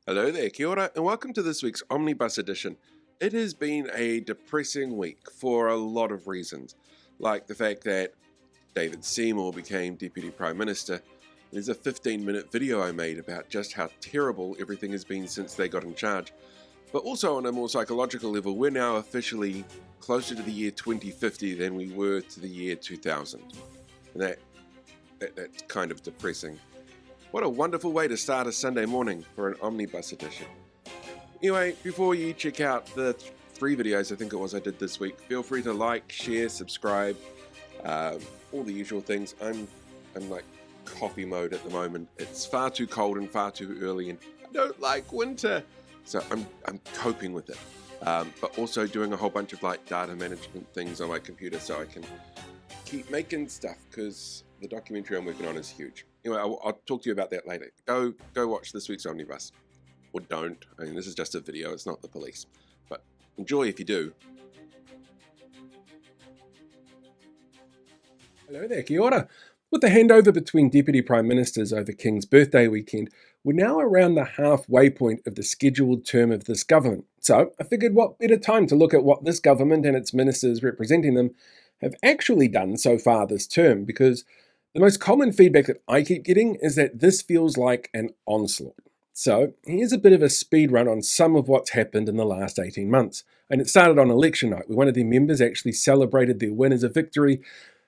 Hello there, kia ora, and welcome to this week's Omnibus edition. It has been a depressing week for a lot of reasons, like the fact that David Seymour became Deputy Prime Minister. There's a 15-minute video I made about just how terrible everything has been since they got in charge. But also on a more psychological level, we're now officially closer to the year 2050 than we were to the year 2000. And that's kind of depressing. What a wonderful way to start a Sunday morning for an Omnibus edition. Anyway, before you check out the 3 videos I think it was I did this week, feel free to like, share, subscribe, all the usual things. I'm like coffee mode at the moment. It's far too cold and far too early, and I don't like winter, so I'm coping with it. But also doing a whole bunch of like data management things on my computer so I can keep making stuff, because the documentary I'm working on is huge. Anyway, I'll talk to you about that later. Go watch this week's Omnibus. Or don't. I mean, this is just a video. It's not the police. But enjoy if you do. Hello there, kia ora. With the handover between Deputy Prime Ministers over King's birthday weekend, we're now around the halfway point of the scheduled term of this government. So I figured what better time to look at what this government and its ministers representing them have actually done so far this term, because the most common feedback that I keep getting is that this feels like an onslaught. So here's a bit of a speed run on some of what's happened in the last 18 months. And it started on election night, where one of their members actually celebrated their win as a victory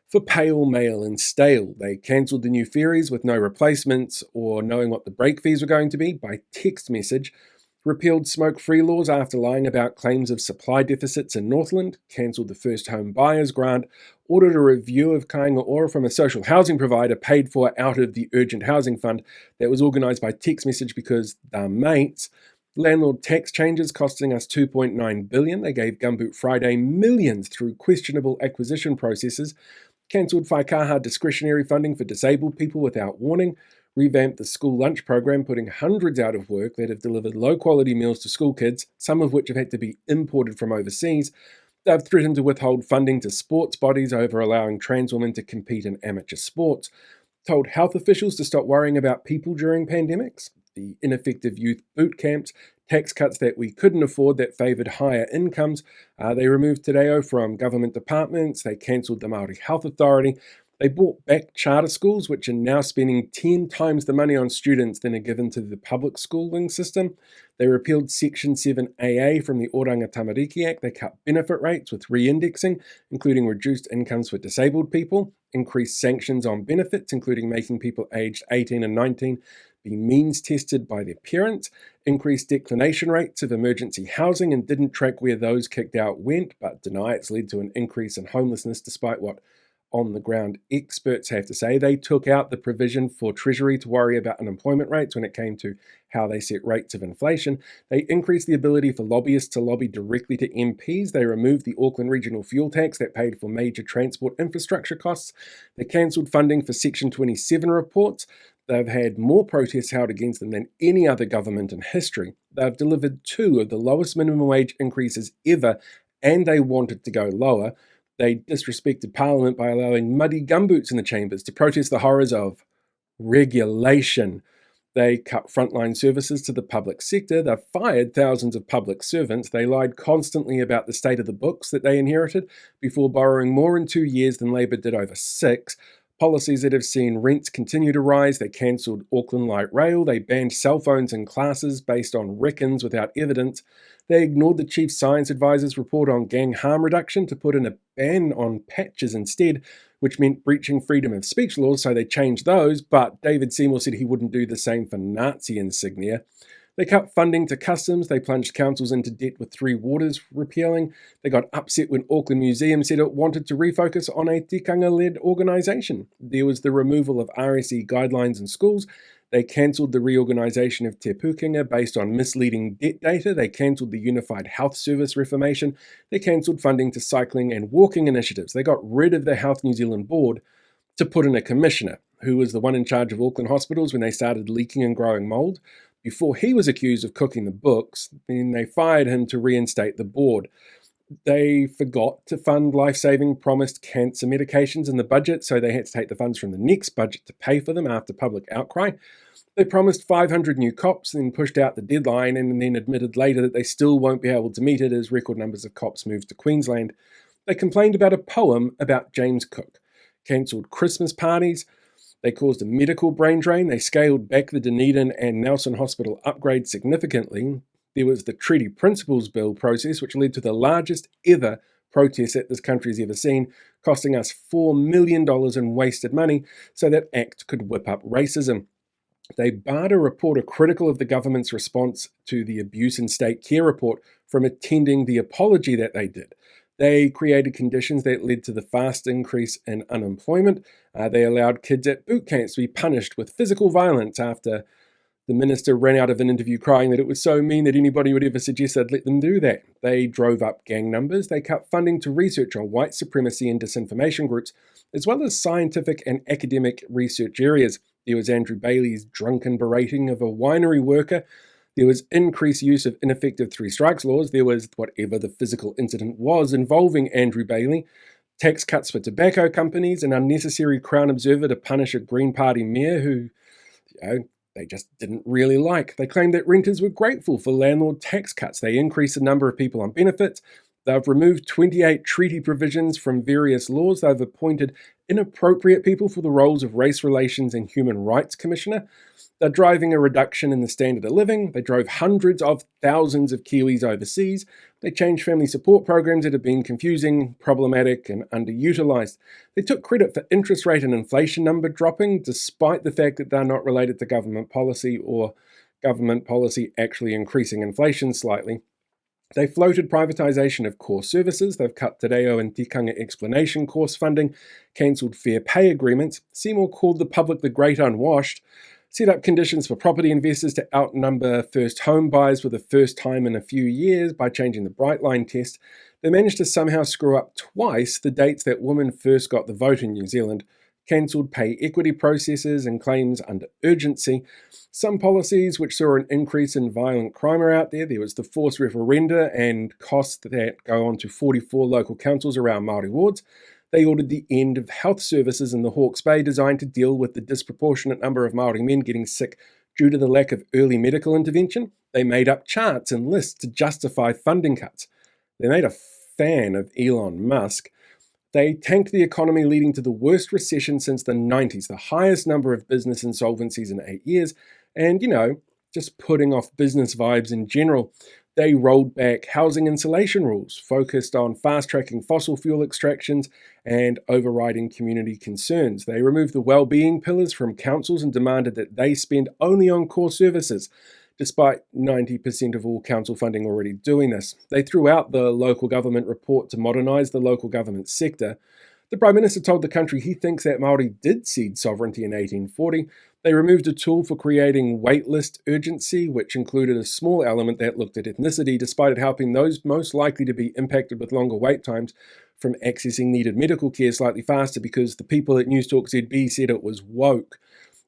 for pale, mail and stale. They cancelled the new ferries with no replacements or knowing what the break fees were going to be by text message, repealed smoke-free laws after lying about claims of supply deficits in Northland, cancelled the first home buyers grant, ordered a review of Kāinga Ora from a social housing provider paid for out of the Urgent Housing Fund that was organised by text message because they're mates, landlord tax changes costing us $2.9 billion. They gave Gumboot Friday millions through questionable acquisition processes, cancelled Whaikaha discretionary funding for disabled people without warning, revamped the school lunch program, putting hundreds out of work that have delivered low-quality meals to school kids, some of which have had to be imported from overseas. They've threatened to withhold funding to sports bodies over allowing trans women to compete in amateur sports, told health officials to stop worrying about people during pandemics, the ineffective youth boot camps, tax cuts that we couldn't afford that favoured higher incomes. They removed Te Reo from government departments. They cancelled the Māori Health Authority. They brought back charter schools, which are now spending 10 times the money on students than are given to the public schooling system. They repealed Section 7AA from the Oranga Tamariki Act. They cut benefit rates with re-indexing, including reduced incomes for disabled people, increased sanctions on benefits, including making people aged 18 and 19 be means tested by their parents, increased declination rates of emergency housing and didn't track where those kicked out went, but deny it's led to an increase in homelessness despite what on-the-ground experts have to say. They took out the provision for Treasury to worry about unemployment rates when it came to how they set rates of inflation. They increased the ability for lobbyists to lobby directly to MPs. They removed the Auckland Regional Fuel Tax that paid for major transport infrastructure costs. They cancelled funding for Section 27 reports. They've had more protests held against them than any other government in history. They've delivered 2 of the lowest minimum wage increases ever, and they wanted to go lower. They disrespected Parliament by allowing muddy gumboots in the chambers to protest the horrors of regulation. They cut frontline services to the public sector. They've fired thousands of public servants. They lied constantly about the state of the books that they inherited before borrowing more in 2 years than Labour did over 6. Policies that have seen rents continue to rise. They cancelled Auckland Light Rail. They banned cell phones in classes based on reckons without evidence. They ignored the Chief Science Advisor's report on gang harm reduction to put in a ban on patches instead, which meant breaching freedom of speech laws, so they changed those, but David Seymour said he wouldn't do the same for Nazi insignia. They cut funding to customs. They plunged councils into debt with 3 waters repealing. They got upset when Auckland Museum said it wanted to refocus on a tikanga-led organisation. There was the removal of RSE guidelines in schools. They cancelled the reorganisation of Te Pukenga based on misleading debt data. They cancelled the Unified Health Service reformation. They cancelled funding to cycling and walking initiatives. They got rid of the Health New Zealand board to put in a commissioner, who was the one in charge of Auckland hospitals when they started leaking and growing mould. Before he was accused of cooking the books, then they fired him to reinstate the board. They forgot to fund life-saving promised cancer medications in the budget, so they had to take the funds from the next budget to pay for them after public outcry. They promised 500 new cops, then pushed out the deadline, and then admitted later that they still won't be able to meet it as record numbers of cops moved to Queensland. They complained about a poem about James Cook, cancelled Christmas parties. They caused a medical brain drain. They scaled back the Dunedin and Nelson Hospital upgrades significantly. There was the Treaty Principles Bill process, which led to the largest ever protest that this country's ever seen, costing us $4 million in wasted money so that ACT could whip up racism. They barred a reporter critical of the government's response to the abuse in state care report from attending the apology that they did. They created conditions that led to the fast increase in unemployment. They allowed kids at boot camps to be punished with physical violence after the minister ran out of an interview crying that it was so mean that anybody would ever suggest they'd let them do that. They drove up gang numbers. They cut funding to research on white supremacy and disinformation groups, as well as scientific and academic research areas. There was Andrew Bailey's drunken berating of a winery worker. There was increased use of ineffective three strikes laws. There was whatever the physical incident was involving Andrew Bailey. Tax cuts for tobacco companies, an unnecessary Crown Observer to punish a Green Party mayor who, they just didn't really like. They claimed that renters were grateful for landlord tax cuts. They increased the number of people on benefits. They've removed 28 treaty provisions from various laws. They've appointed inappropriate people for the roles of Race Relations and Human Rights Commissioner. They're driving a reduction in the standard of living. They drove hundreds of thousands of Kiwis overseas. They changed family support programs that have been confusing, problematic, and underutilised. They took credit for interest rate and inflation number dropping, despite the fact that they're not related to government policy or government policy actually increasing inflation slightly. They floated privatisation of core services. They've cut Te Reo and Tikanga explanation course funding, cancelled fair pay agreements. Seymour called the public the great unwashed, set up conditions for property investors to outnumber first home buyers for the first time in a few years by changing the Brightline test. They managed to somehow screw up twice the dates that women first got the vote in New Zealand, cancelled pay equity processes and claims under urgency. Some policies which saw an increase in violent crime are out there. There was the forced referenda and costs that go on to 44 local councils around Māori wards. They ordered the end of health services in the Hawke's Bay designed to deal with the disproportionate number of Māori men getting sick due to the lack of early medical intervention. They made up charts and lists to justify funding cuts. They made a fan of Elon Musk. They tanked the economy, leading to the worst recession since the 90s, the highest number of business insolvencies in 8 years, and, just putting off business vibes in general. They rolled back housing insulation rules, focused on fast-tracking fossil fuel extractions and overriding community concerns. They removed the well-being pillars from councils and demanded that they spend only on core services, despite 90% of all council funding already doing this. They threw out the local government report to modernise the local government sector. The Prime Minister told the country he thinks that Māori did cede sovereignty in 1840. They removed a tool for creating waitlist urgency, which included a small element that looked at ethnicity, despite it helping those most likely to be impacted with longer wait times from accessing needed medical care slightly faster because the people at Newstalk ZB said it was woke.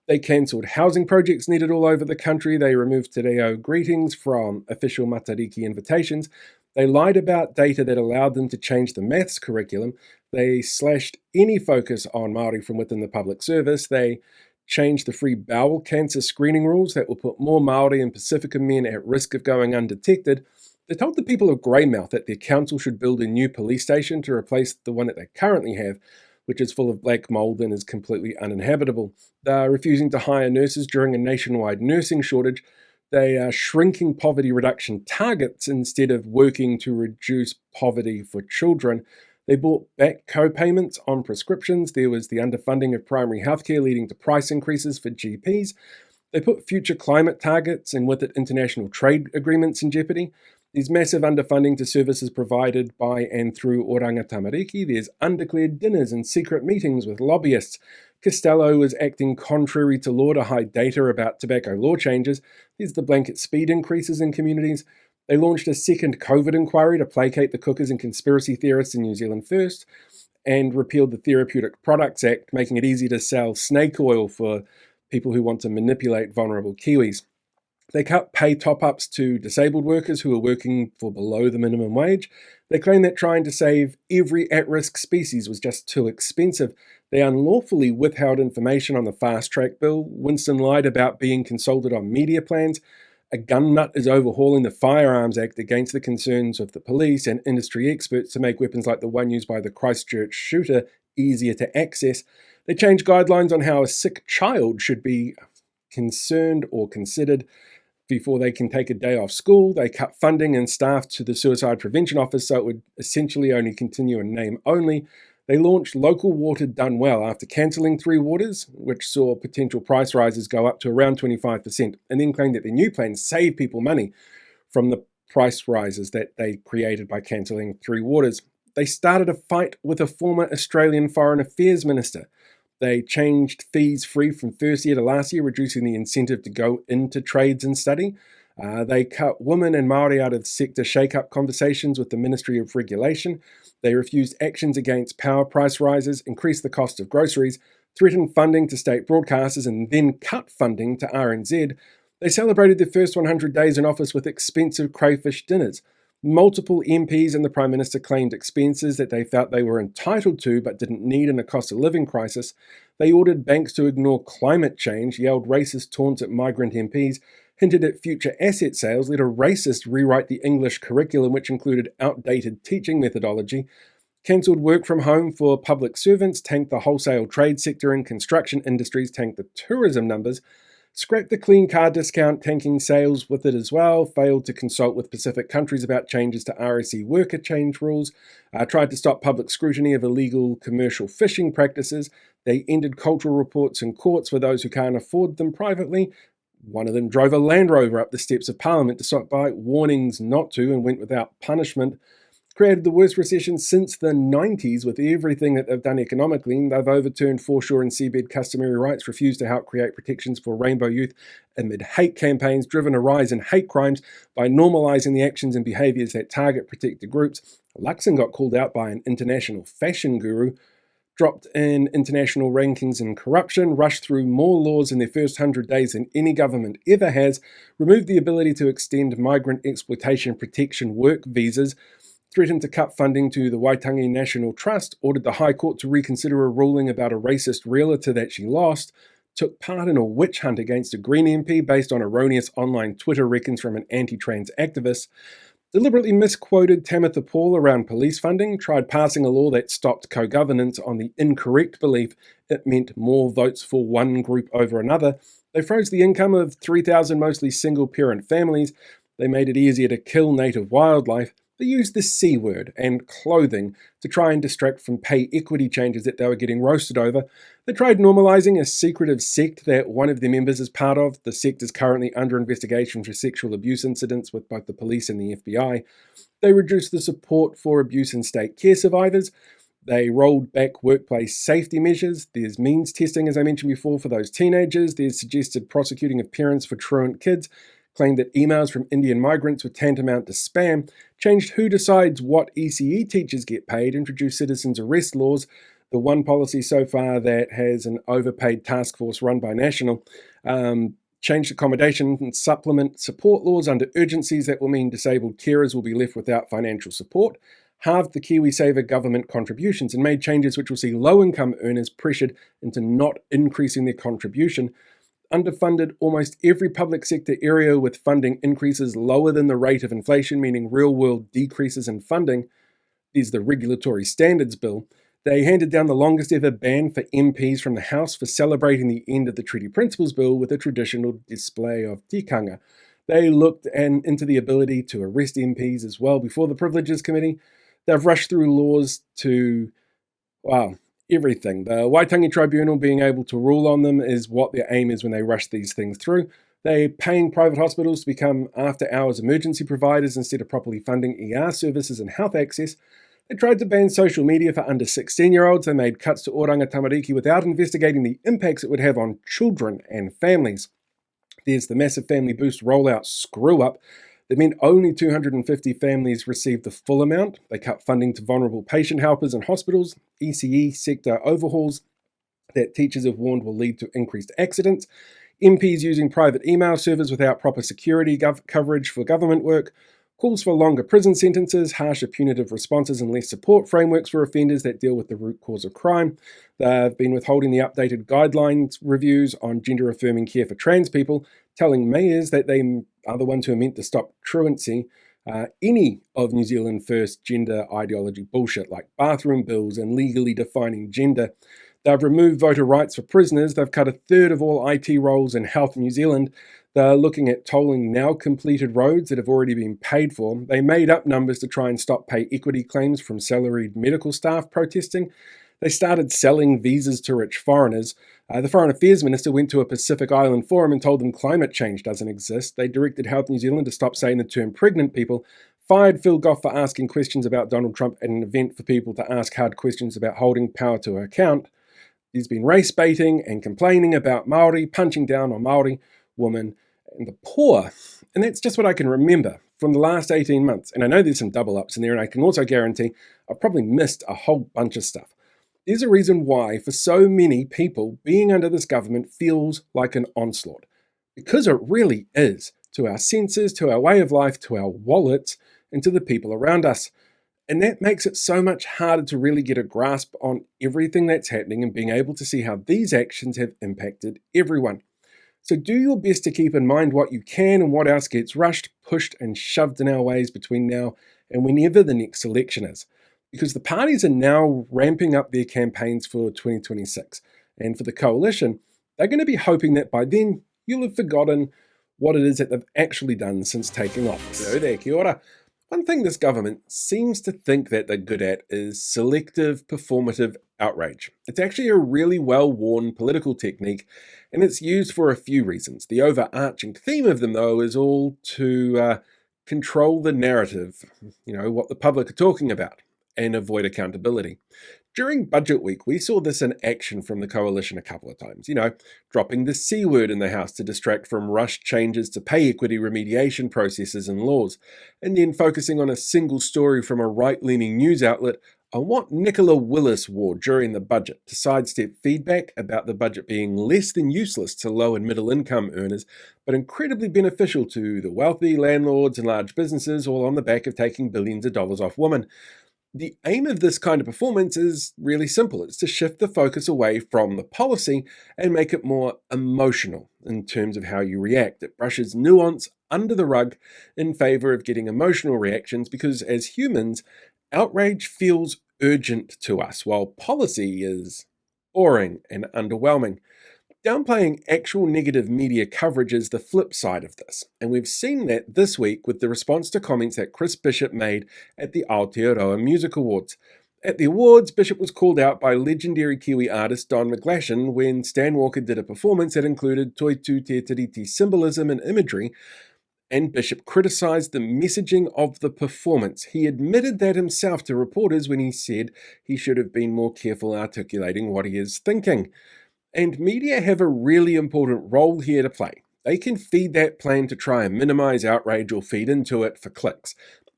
They cancelled housing projects needed all over the country. They removed Te Reo greetings from official Matariki invitations. They lied about data that allowed them to change the maths curriculum. They slashed any focus on Māori from within the public service. They changed the free bowel cancer screening rules that will put more Māori and Pacifica men at risk of going undetected. They told the people of Greymouth that their council should build a new police station to replace the one that they currently have, which is full of black mould and is completely uninhabitable. They're refusing to hire nurses during a nationwide nursing shortage. They are shrinking poverty reduction targets instead of working to reduce poverty for children. They brought back co-payments on prescriptions. There was the underfunding of primary healthcare leading to price increases for GPs. They put future climate targets and with it international trade agreements in jeopardy. There's massive underfunding to services provided by and through Oranga Tamariki. There's undeclared dinners and secret meetings with lobbyists. Costello is acting contrary to law to hide data about tobacco law changes. There's the blanket speed increases in communities. They launched a second COVID inquiry to placate the cookers and conspiracy theorists in New Zealand first, and repealed the Therapeutic Products Act, making it easy to sell snake oil for people who want to manipulate vulnerable Kiwis. They cut pay top-ups to disabled workers who are working for below the minimum wage. They claim that trying to save every at-risk species was just too expensive. They unlawfully withheld information on the fast-track bill. Winston lied about being consulted on media plans. A gun nut is overhauling the Firearms Act against the concerns of the police and industry experts to make weapons like the one used by the Christchurch shooter easier to access. They changed guidelines on how a sick child should be concerned or considered before they can take a day off school. They cut funding and staff to the Suicide Prevention Office so it would essentially only continue in name only. They launched Local Water Done Well after cancelling 3 Waters, which saw potential price rises go up to around 25%, and then claimed that their new plans save people money from the price rises that they created by cancelling 3 Waters. They started a fight with a former Australian Foreign Affairs Minister. They changed fees free from first year to last year, reducing the incentive to go into trades and study. They cut women and Māori out of sector shake-up conversations with the Ministry of Regulation. They refused actions against power price rises, increased the cost of groceries, threatened funding to state broadcasters, and then cut funding to RNZ. They celebrated their first 100 days in office with expensive crayfish dinners. Multiple MPs and the Prime Minister claimed expenses that they felt they were entitled to but didn't need in a cost of living crisis. They ordered banks to ignore climate change, yelled racist taunts at migrant MPs, hinted at future asset sales, let a racist rewrite the English curriculum, which included outdated teaching methodology, cancelled work from home for public servants, tanked the wholesale trade sector and construction industries, tanked the tourism numbers, scrapped the clean car discount, tanking sales with it as well, failed to consult with Pacific countries about changes to RSE worker change rules, tried to stop public scrutiny of illegal commercial fishing practices. They ended cultural reports in courts for those who can't afford them privately. One of them drove a Land Rover up the steps of Parliament despite warnings not to and went without punishment. Created the worst recession since the 90s with everything that they've done economically. They've overturned foreshore and seabed customary rights, refused to help create protections for rainbow youth amid hate campaigns, driven a rise in hate crimes by normalising the actions and behaviours that target protected groups. Luxon got called out by an international fashion guru, dropped in international rankings in corruption, rushed through more laws in their first 100 days than any government ever has, removed the ability to extend migrant exploitation protection work visas, threatened to cut funding to the Waitangi National Trust, ordered the High Court to reconsider a ruling about a racist realtor that she lost, took part in a witch hunt against a Green MP based on erroneous online Twitter reckons from an anti-trans activist, deliberately misquoted Tamitha Paul around police funding, tried passing a law that stopped co-governance on the incorrect belief it meant more votes for one group over another. They froze the income of 3,000 mostly single-parent families. They made it easier to kill native wildlife. They used the C word and clothing to try and distract from pay equity changes that they were getting roasted over. They tried normalising a secretive sect that one of their members is part of. The sect is currently under investigation for sexual abuse incidents with both the police and the FBI. They reduced the support for abuse and state care survivors. They rolled back workplace safety measures. There's means testing, as I mentioned before, for those teenagers. There's suggested prosecuting of parents for truant kids, claimed that emails from Indian migrants were tantamount to spam, changed who decides what ECE teachers get paid, introduced citizens' arrest laws, the one policy so far that has an overpaid task force run by National, changed accommodation and supplement support laws under urgencies that will mean disabled carers will be left without financial support, halved the KiwiSaver government contributions and made changes which will see low-income earners pressured into not increasing their contribution, underfunded almost every public sector area with funding increases lower than the rate of inflation, meaning real-world decreases in funding. There's the Regulatory Standards Bill. They handed down the longest ever ban for MPs from the House for celebrating the end of the Treaty Principles Bill with a traditional display of tikanga. They looked into the ability to arrest MPs as well before the Privileges Committee. They've rushed through laws to, everything. The Waitangi Tribunal being able to rule on them is what their aim is when they rush these things through. They're paying private hospitals to become after-hours emergency providers instead of properly funding ER services and health access. They tried to ban social media for under 16-year-olds. They made cuts to Oranga Tamariki without investigating the impacts it would have on children and families. There's the massive family boost rollout screw-up that meant only 250 families received the full amount. They cut funding to vulnerable patient helpers in hospitals, ECE sector overhauls that teachers have warned will lead to increased accidents. MPs using private email servers without proper security coverage for government work, calls for longer prison sentences, harsher punitive responses and less support frameworks for offenders that deal with the root cause of crime. They've been withholding the updated guidelines reviews on gender-affirming care for trans people, telling mayors that they are the ones who are meant to stop truancy. Any of New Zealand First gender ideology bullshit like bathroom bills and legally defining gender. They've removed voter rights for prisoners. They've cut a third of all IT roles in Health New Zealand. They're looking at tolling now completed roads that have already been paid for. They made up numbers to try and stop pay equity claims from salaried medical staff protesting. They started selling visas to rich foreigners. The Foreign Affairs Minister went to a Pacific Island forum and told them climate change doesn't exist. They directed Health New Zealand to stop saying the term pregnant people. Fired Phil Goff for asking questions about Donald Trump at an event for people to ask hard questions about holding power to account. There's been race baiting and complaining about Māori, punching down on Māori, women, and the poor. And that's just what I can remember from the last 18 months. And I know there's some double ups in there, and I can also guarantee I've probably missed a whole bunch of stuff. There's a reason why, for so many people, being under this government feels like an onslaught. Because it really is, to our senses, to our way of life, to our wallets, and to the people around us. And that makes it so much harder to really get a grasp on everything that's happening and being able to see how these actions have impacted everyone. So do your best to keep in mind what you can and what else gets rushed, pushed, and shoved in our ways between now and whenever the next election is. Because the parties are now ramping up their campaigns for 2026. And for the coalition, they're going to be hoping that by then you'll have forgotten what it is that they've actually done since taking office. Hello there, kia ora. One thing this government seems to think that they're good at is selective performative outrage. It's actually a really well-worn political technique, and it's used for a few reasons. The overarching theme of them, though, is all to control the narrative, what the public are talking about, and avoid accountability. During budget week, we saw this in action from the coalition a couple of times, dropping the C word in the House to distract from rushed changes to pay equity remediation processes and laws, and then focusing on a single story from a right-leaning news outlet on what Nicola Willis wore during the budget to sidestep feedback about the budget being less than useless to low and middle income earners, but incredibly beneficial to the wealthy, landlords and large businesses, all on the back of taking billions of dollars off women. The aim of this kind of performance is really simple. It's to shift the focus away from the policy and make it more emotional in terms of how you react. It brushes nuance under the rug in favor of getting emotional reactions because as humans, outrage feels urgent to us, while policy is boring and underwhelming. Downplaying actual negative media coverage is the flip side of this, and we've seen that this week with the response to comments that Chris Bishop made at the Aotearoa Music Awards. At the awards, Bishop was called out by legendary Kiwi artist Don McGlashan when Stan Walker did a performance that included Toitu Te Tiriti symbolism and imagery, and Bishop criticised the messaging of the performance. He admitted that himself to reporters when he said he should have been more careful articulating what he is thinking. And media have a really important role here to play. They can feed that plan to try and minimise outrage or feed into it for clicks.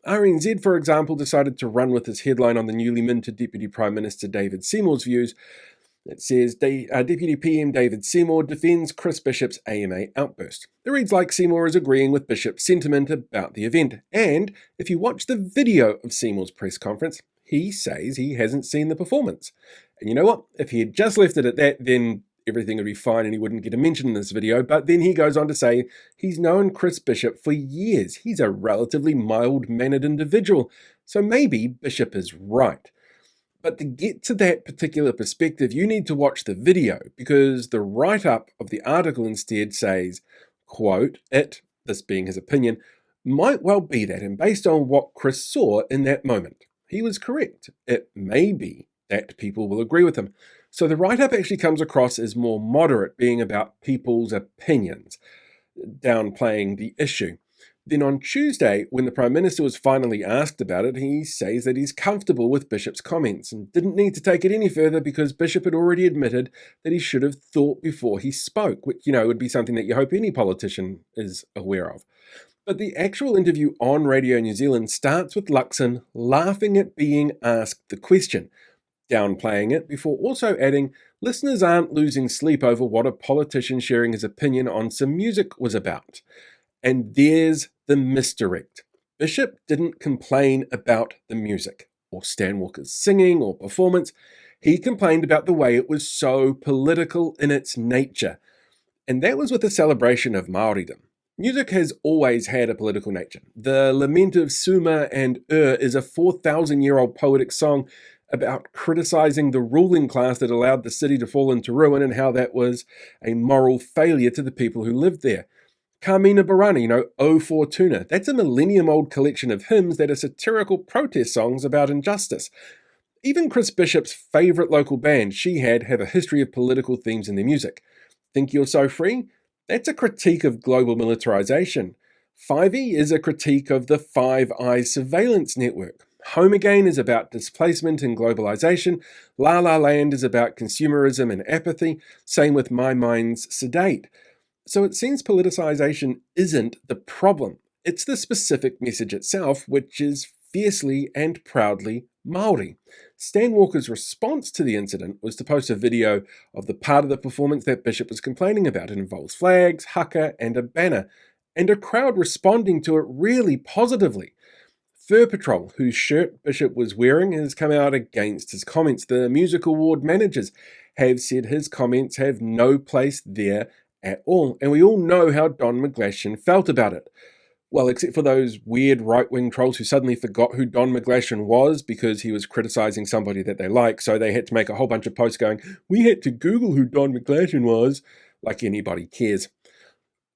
RNZ, for example, decided to run with his headline on the newly minted Deputy Prime Minister David Seymour's views. It says, Deputy PM David Seymour defends Chris Bishop's AMA outburst. It reads like Seymour is agreeing with Bishop's sentiment about the event. And if you watch the video of Seymour's press conference, he says he hasn't seen the performance. And you know what? If he had just left it at that, then everything would be fine and he wouldn't get a mention in this video. But then he goes on to say he's known Chris Bishop for years. He's a relatively mild-mannered individual. So maybe Bishop is right. But to get to that particular perspective, you need to watch the video because the write-up of the article instead says, quote, this being his opinion, might well be that, and based on what Chris saw in that moment, he was correct. It may be that people will agree with him. So the write-up actually comes across as more moderate, being about people's opinions, downplaying the issue. Then on Tuesday, when the Prime Minister was finally asked about it, he says that he's comfortable with Bishop's comments and didn't need to take it any further because Bishop had already admitted that he should have thought before he spoke, which, would be something that you hope any politician is aware of. But the actual interview on Radio New Zealand starts with Luxon laughing at being asked the question. downplaying it before also adding, listeners aren't losing sleep over what a politician sharing his opinion on some music was about. And there's the misdirect. Bishop didn't complain about the music, or Stan Walker's singing or performance. He complained about the way it was so political in its nature. And that was with the celebration of Māoridom. Music has always had a political nature. The Lament of Suma and is a 4,000-year-old poetic song about criticizing the ruling class that allowed the city to fall into ruin and how that was a moral failure to the people who lived there. Carmina Burana, O Fortuna, that's a millennium-old collection of hymns that are satirical protest songs about injustice. Even Chris Bishop's favourite local band, Shehad, have a history of political themes in their music. Think You're So Free? That's a critique of global militarization. 5e is a critique of the Five Eyes surveillance network. Home Again is about displacement and globalization. La La Land is about consumerism and apathy. Same with My Mind's Sedate. So it seems politicization isn't the problem. It's the specific message itself, which is fiercely and proudly Māori. Stan Walker's response to the incident was to post a video of the part of the performance that Bishop was complaining about. It involves flags, haka, and a banner, and a crowd responding to it really positively. Fur Patrol, whose shirt Bishop was wearing, has come out against his comments. The music award managers have said his comments have no place there at all, and we all know how Don McGlashan felt about it. Well, except for those weird right-wing trolls who suddenly forgot who Don McGlashan was because he was criticizing somebody that they like, so they had to make a whole bunch of posts going, we had to Google who Don McGlashan was, like anybody cares.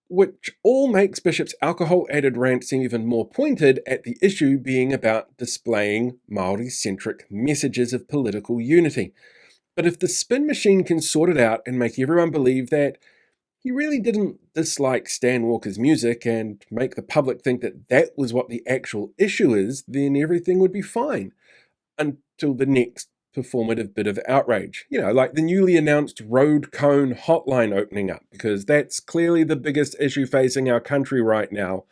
Which all makes Bishop's alcohol-added rant seem even more pointed at the issue being about displaying Māori-centric messages of political unity. But if the spin machine can sort it out and make everyone believe that he really didn't dislike Stan Walker's music and make the public think that that was what the actual issue is, then everything would be fine. Until the next performative bit of outrage. Like the newly announced road cone hotline opening up, because that's clearly the biggest issue facing our country right now.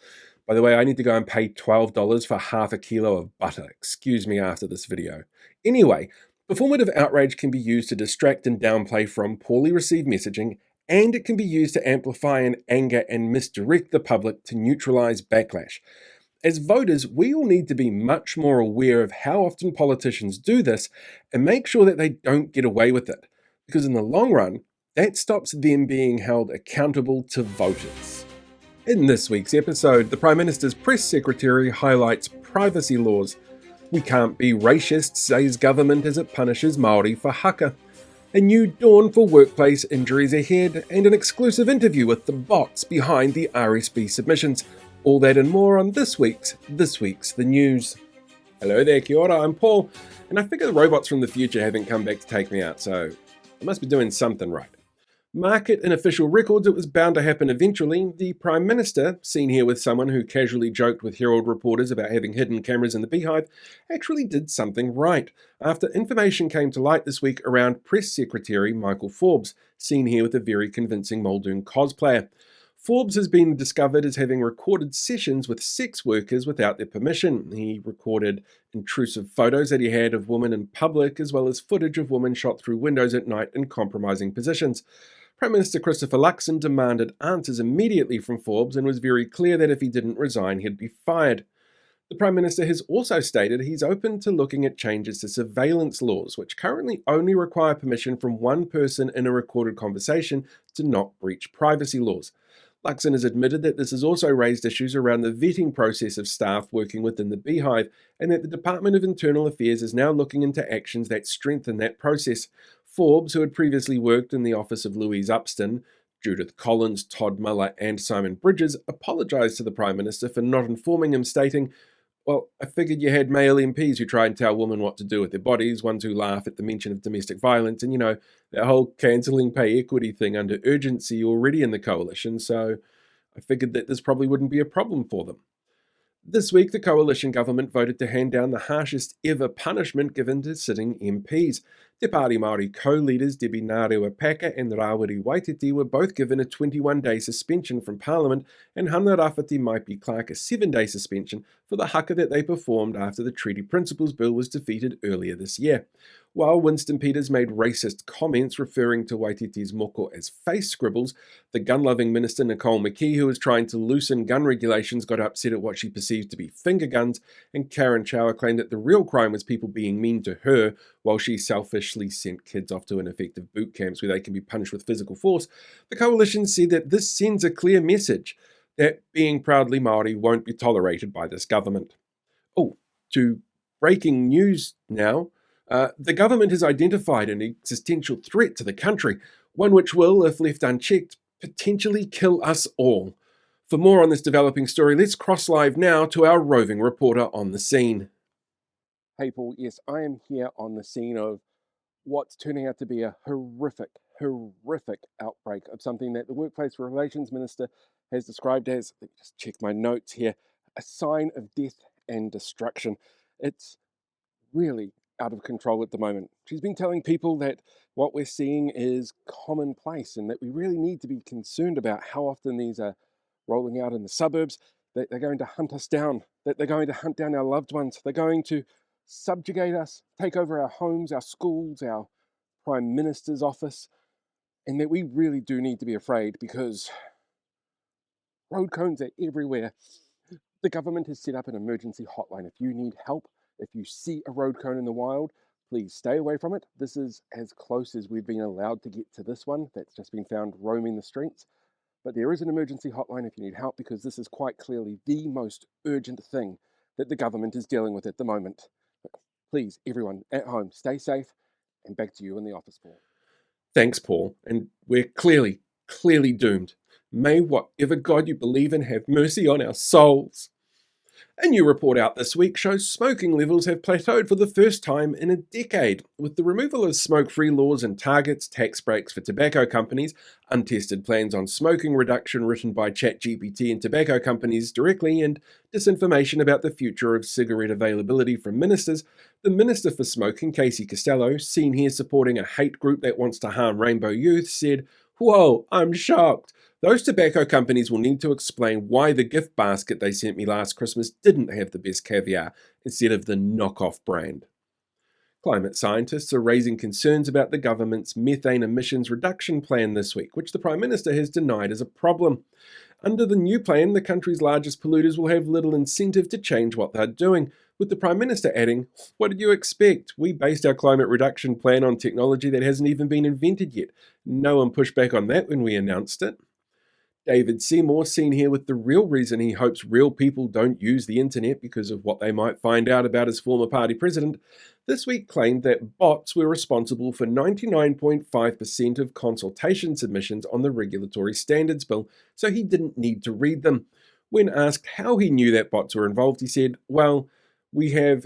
By the way, I need to go and pay $12 for half a kilo of butter. Excuse me after this video. Anyway, performative outrage can be used to distract and downplay from poorly received messaging, and it can be used to amplify and anger and misdirect the public to neutralize backlash. As voters, we all need to be much more aware of how often politicians do this and make sure that they don't get away with it, because in the long run, that stops them being held accountable to voters. In this week's episode, the Prime Minister's press secretary highlights privacy laws. We can't be racist, says government as it punishes Māori for haka. A new dawn for workplace injuries ahead, and an exclusive interview with the bots behind the RSB submissions. All that and more on this week's The News. Hello there, kia ora, I'm Paul, and I figure the robots from the future haven't come back to take me out, so I must be doing something right. Mark it in official records, it was bound to happen eventually. The Prime Minister, seen here with someone who casually joked with Herald reporters about having hidden cameras in the beehive, actually did something right, after information came to light this week around Press Secretary Michael Forbes, seen here with a very convincing Muldoon cosplayer. Forbes has been discovered as having recorded sessions with sex workers without their permission. He recorded intrusive photos that he had of women in public, as well as footage of women shot through windows at night in compromising positions. Prime Minister Christopher Luxon demanded answers immediately from Forbes and was very clear that if he didn't resign, he'd be fired. The Prime Minister has also stated he's open to looking at changes to surveillance laws, which currently only require permission from one person in a recorded conversation to not breach privacy laws. Luxon has admitted that this has also raised issues around the vetting process of staff working within the beehive, and that the Department of Internal Affairs is now looking into actions that strengthen that process. Forbes, who had previously worked in the office of Louise Upston, Judith Collins, Todd Muller, and Simon Bridges, apologised to the Prime Minister for not informing him, stating, "Well, I figured you had male MPs who try and tell women what to do with their bodies, ones who laugh at the mention of domestic violence, and that whole cancelling pay equity thing under urgency already in the coalition, so I figured that this probably wouldn't be a problem for them." This week, the coalition government voted to hand down the harshest ever punishment given to sitting MPs. Te Pāti Māori co-leaders Debbie Ngarewa Paka and Rawiri Waititi were both given a 21-day suspension from Parliament, and Hana Rafati Maipi Clark a 7-day suspension for the haka that they performed after the Treaty Principles Bill was defeated earlier this year. While Winston Peters made racist comments referring to Waititi's moko as face scribbles, the gun-loving Minister Nicole McKee, who was trying to loosen gun regulations, got upset at what she perceived to be finger guns, and Karen Chower claimed that the real crime was people being mean to her while she selfishly sent kids off to ineffective boot camps where they can be punished with physical force. The coalition said that this sends a clear message that being proudly Māori won't be tolerated by this government. Oh, to breaking news now. The government has identified an existential threat to the country, one which will, if left unchecked, potentially kill us all. For more on this developing story, let's cross live now to our roving reporter on the scene. Hey Paul, yes, I am here on the scene of what's turning out to be a horrific outbreak of something that the Workplace Relations Minister has described as, let me just check my notes here, a sign of death and destruction. It's really out of control at the moment. She's been telling people that what we're seeing is commonplace and that we really need to be concerned about how often these are rolling out in the suburbs, that they're going to hunt us down, that they're going to hunt down our loved ones, they're going to subjugate us, take over our homes, our schools, our Prime Minister's office, and that we really do need to be afraid because road cones are everywhere. The government has set up an emergency hotline. If you need help, if you see a road cone in the wild, please stay away from it. This is as close as we've been allowed to get to this one that's just been found roaming the streets. But there is an emergency hotline if you need help, because this is quite clearly the most urgent thing that the government is dealing with at the moment. Please, everyone at home, stay safe, and back to you in the office, Paul. Thanks, Paul. And we're clearly doomed. May whatever God you believe in have mercy on our souls. A new report out this week shows smoking levels have plateaued for the first time in a decade. With the removal of smoke-free laws and targets, tax breaks for tobacco companies, untested plans on smoking reduction written by ChatGPT and tobacco companies directly, and disinformation about the future of cigarette availability from ministers, the Minister for Smoking, Casey Costello, seen here supporting a hate group that wants to harm rainbow youth, said, "Whoa, I'm shocked. Those tobacco companies will need to explain why the gift basket they sent me last Christmas didn't have the best caviar instead of the knockoff brand." Climate scientists are raising concerns about the government's methane emissions reduction plan this week, which the Prime Minister has denied as a problem. Under the new plan, the country's largest polluters will have little incentive to change what they're doing, with the Prime Minister adding, "What did you expect? We based our climate reduction plan on technology that hasn't even been invented yet. No one pushed back on that when we announced it." David Seymour, seen here with the real reason he hopes real people don't use the internet because of what they might find out about his former party president, this week claimed that bots were responsible for 99.5% of consultation submissions on the Regulatory Standards Bill, so he didn't need to read them. When asked how he knew that bots were involved, he said, "Well, we have,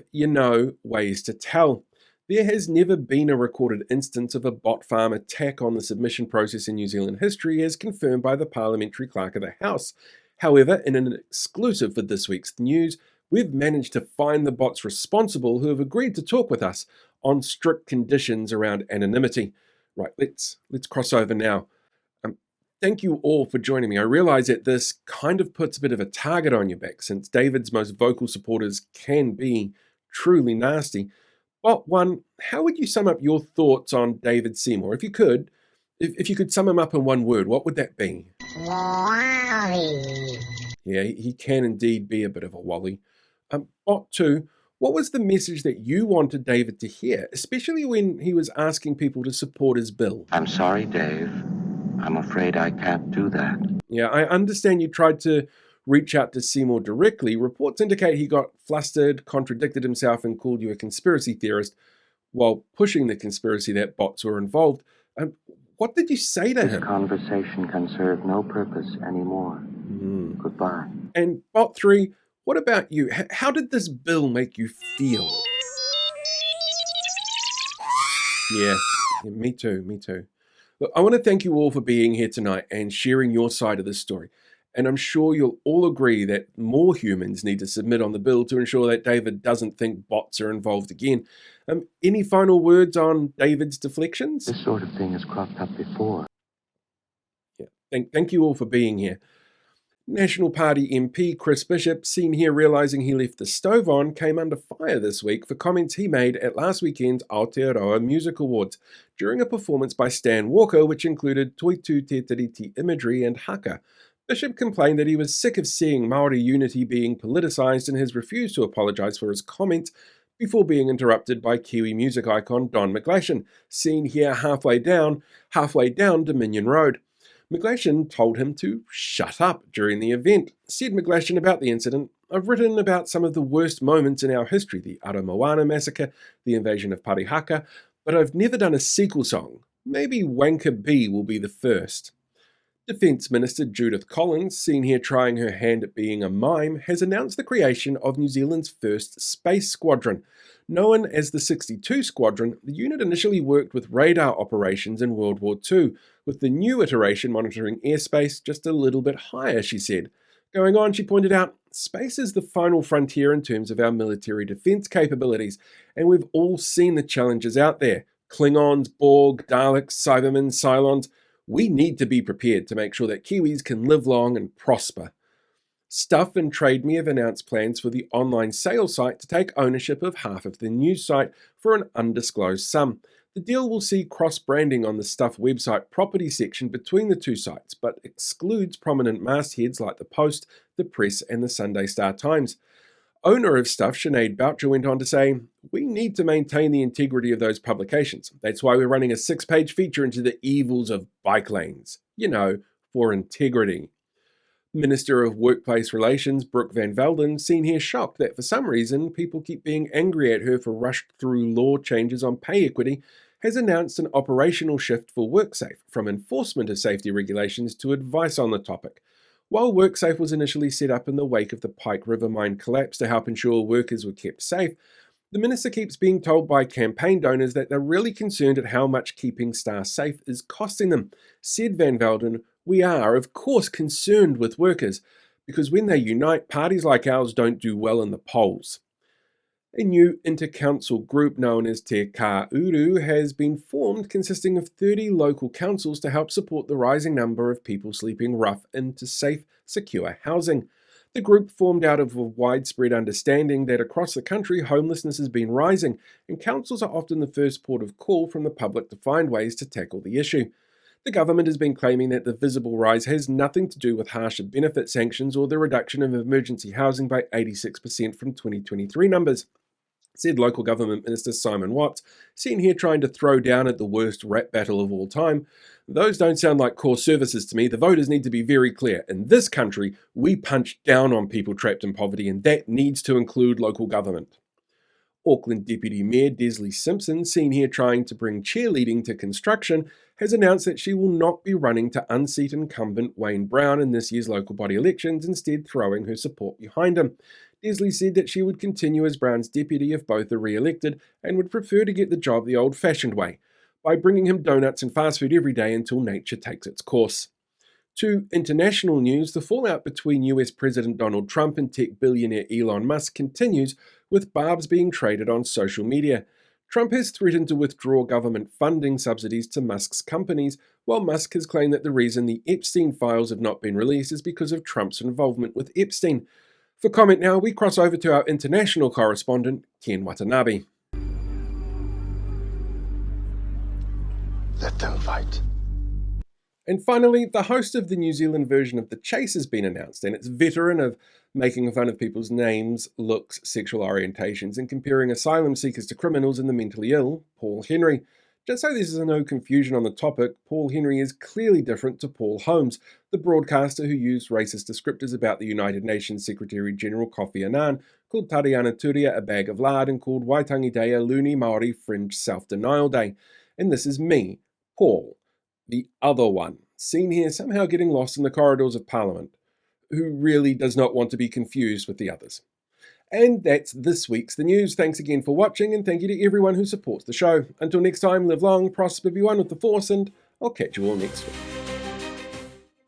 ways to tell. There has never been a recorded instance of a bot farm attack on the submission process in New Zealand history, as confirmed by the Parliamentary Clerk of the House. However, in an exclusive for this week's news, we've managed to find the bots responsible who have agreed to talk with us on strict conditions around anonymity." Right, let's cross over now. Thank you all for joining me. I realise that this kind of puts a bit of a target on your back, since David's most vocal supporters can be truly nasty. Well, one, how would you sum up your thoughts on David Seymour? If you could sum him up in one word, what would that be? Wally. Yeah, he can indeed be a bit of a wally. Bot two, what was the message that you wanted David to hear, especially when he was asking people to support his bill? "I'm sorry, Dave. I'm afraid I can't do that." Yeah, I understand you tried to reach out to Seymour directly. Reports indicate he got flustered, contradicted himself, and called you a conspiracy theorist while pushing the conspiracy that bots were involved. What did you say to him? "This conversation can serve no purpose anymore. Goodbye." And bot three, what about you? How did this bill make you feel? Yeah, me too. Look, I want to thank you all for being here tonight and sharing your side of this story. And I'm sure you'll all agree that more humans need to submit on the bill to ensure that David doesn't think bots are involved again. Any final words on David's deflections? This sort of thing has cropped up before. Yeah. Thank you all for being here. National Party MP Chris Bishop, seen here realising he left the stove on, came under fire this week for comments he made at last weekend's Aotearoa Music Awards during a performance by Stan Walker which included Toitu Te Tiriti imagery and haka. Bishop complained that he was sick of seeing Māori unity being politicised and has refused to apologise for his comments before being interrupted by Kiwi music icon Don McGlashan, seen here halfway down Dominion Road. McGlashan told him to shut up during the event. Said McGlashan about the incident, "I've written about some of the worst moments in our history, the Aramoana massacre, the invasion of Parihaka, but I've never done a sequel song. Maybe Wanker B will be the first." Defence Minister Judith Collins, seen here trying her hand at being a mime, has announced the creation of New Zealand's first space squadron. Known as the 62 Squadron, the unit initially worked with radar operations in World War II, with the new iteration monitoring airspace just a little bit higher, she said. Going on, she pointed out, space is the final frontier in terms of our military defence capabilities, and we've all seen the challenges out there. Klingons, Borg, Daleks, Cybermen, Cylons. We need to be prepared to make sure that Kiwis can live long and prosper. Stuff and Trade Me have announced plans for the online sales site to take ownership of half of the news site for an undisclosed sum. The deal will see cross-branding on the Stuff website property section between the two sites, but excludes prominent mastheads like the Post, the Press and the Sunday Star Times. Owner of Stuff, Sinead Boucher, went on to say, "We need to maintain the integrity of those publications. That's why we're running a 6-page feature into the evils of bike lanes. For integrity." Minister of Workplace Relations, Brooke Van Velden, seen here shocked that for some reason people keep being angry at her for rushed-through law changes on pay equity, has announced an operational shift for WorkSafe from enforcement of safety regulations to advice on the topic. While WorkSafe was initially set up in the wake of the Pike River mine collapse to help ensure workers were kept safe, the minister keeps being told by campaign donors that they're really concerned at how much keeping staff safe is costing them. Said Van Velden, "We are, of course, concerned with workers, because when they unite, parties like ours don't do well in the polls." A new inter-council group known as Te Kā Uru has been formed, consisting of 30 local councils to help support the rising number of people sleeping rough into safe, secure housing. The group formed out of a widespread understanding that across the country homelessness has been rising, and councils are often the first port of call from the public to find ways to tackle the issue. The government has been claiming that the visible rise has nothing to do with harsher benefit sanctions or the reduction of emergency housing by 86% from 2023 numbers. Said local government minister Simon Watts, seen here trying to throw down at the worst rap battle of all time. "Those don't sound like core services to me. The voters need to be very clear. In this country, we punch down on people trapped in poverty, and that needs to include local government." Auckland Deputy Mayor Desley Simpson, seen here trying to bring cheerleading to construction, has announced that she will not be running to unseat incumbent Wayne Brown in this year's local body elections, instead throwing her support behind him. Desley said that she would continue as Brown's deputy if both are re-elected and would prefer to get the job the old-fashioned way, by bringing him donuts and fast food every day until nature takes its course. To international news, the fallout between US President Donald Trump and tech billionaire Elon Musk continues, with barbs being traded on social media. Trump has threatened to withdraw government funding subsidies to Musk's companies, while Musk has claimed that the reason the Epstein files have not been released is because of Trump's involvement with Epstein. For comment now, we cross over to our international correspondent, Ken Watanabe. Let them fight. And finally, the host of the New Zealand version of The Chase has been announced, and it's veteran of making fun of people's names, looks, sexual orientations, and comparing asylum seekers to criminals and the mentally ill, Paul Henry. Just so there's no confusion on the topic, Paul Henry is clearly different to Paul Holmes, the broadcaster who used racist descriptors about the United Nations Secretary-General Kofi Annan, called Tariana Turia a bag of lard, and called Waitangi Day a loony Māori fringe self-denial day. And this is me, Paul, the other one, seen here somehow getting lost in the corridors of Parliament, who really does not want to be confused with the others. And that's this week's The News. Thanks again for watching, and thank you to everyone who supports the show. Until next time, live long, prosper, be one with the Force, and I'll catch you all next week.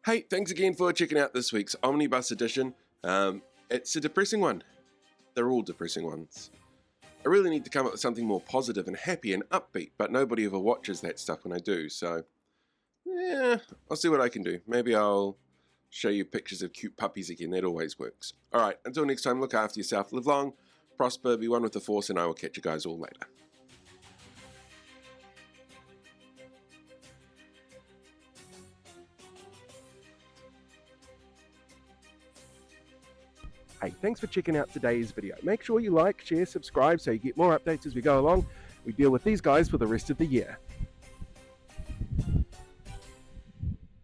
Hey, thanks again for checking out this week's Omnibus edition. It's a depressing one. They're all depressing ones. I really need to come up with something more positive and happy and upbeat, but nobody ever watches that stuff when I do, so yeah, I'll see what I can do. Maybe I'll show you pictures of cute puppies again. That always works. Alright, until next time, look after yourself, live long, prosper, be one with the Force, and I will catch you guys all later. Hey, thanks for checking out today's video. Make sure you like, share, subscribe so you get more updates as we go along. We deal with these guys for the rest of the year.